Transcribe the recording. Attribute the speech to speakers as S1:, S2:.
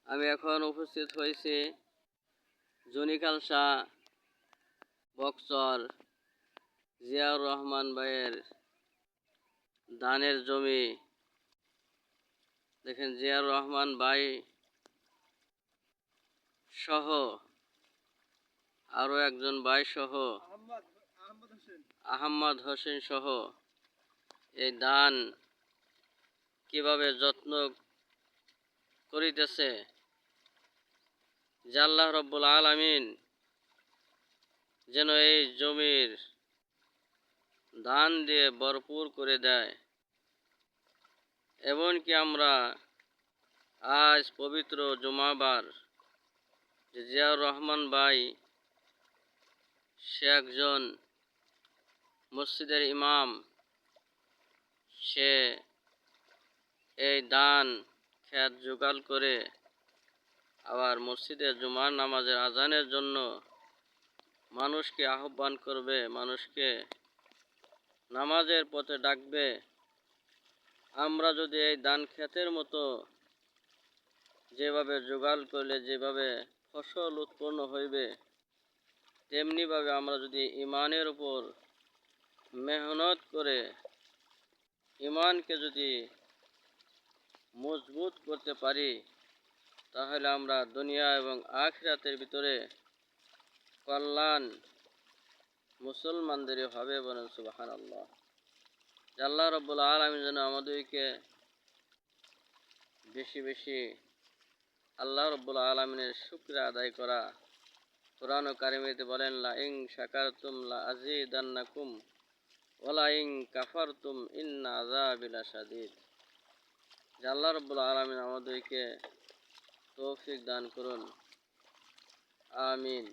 S1: আমি এখন উপস্থিত হয়েছি জনিকালসা বক্সর জিয়াউর রহমান ভাইয়ের ধানের জমি। দেখেন জিয়াউর রহমান ভাই সহ আরো একজন ভাই সহ আহমদ হোসেন সহ এই ধান কিভাবে যত্ন করিতেছে, যে আল্লাহ রব্বুল আলামিন যেন এই জমির ধান দিয়ে ভরপুর করে দেয়। এমনকি আমরা আজ পবিত্র জুমাবার যে জিয়াউর রহমান ভাই সে একজন মসজিদের ইমাম, সে এই ধান খেত জোগাড় করে আবার মসজিদে জুমার নামাজের আজানের জন্য মানুষকে আহ্বান করবে, মানুষকে নামাজের পথে ডাকবে। আমরা যদি এই ধান ক্ষেতের মতো যেভাবে জোগাড় করলে যেভাবে ফসল উৎপন্ন হইবে, তেমনিভাবে আমরা যদি ইমানের উপর মেহনত করে ইমানকে যদি মজবুত করতে পারি, তাহলে আমরা দুনিয়া এবং আখিরাতের ভিতরে কল্যাণ মুসলমানদেরই হবে। বলেন সুবহানাল্লাহ। আল্লাহ রাব্বুল আলামিন যেন আমাদেরকে বেশি বেশি আল্লাহ রাব্বুল আলামিনের শুকরিয়া আদায় করা। কোরআন ও কারিমেতে বলেন, লা ইন শাকারতুম লা আযীদান্নাকুম ওয়া লা ইন কাফারতুম ইন্না আযাবি লাশাদীদ। আল্লাহ রাব্বুল আলামিন আমাদেরকে তৌফিক দান করুন, আমিন।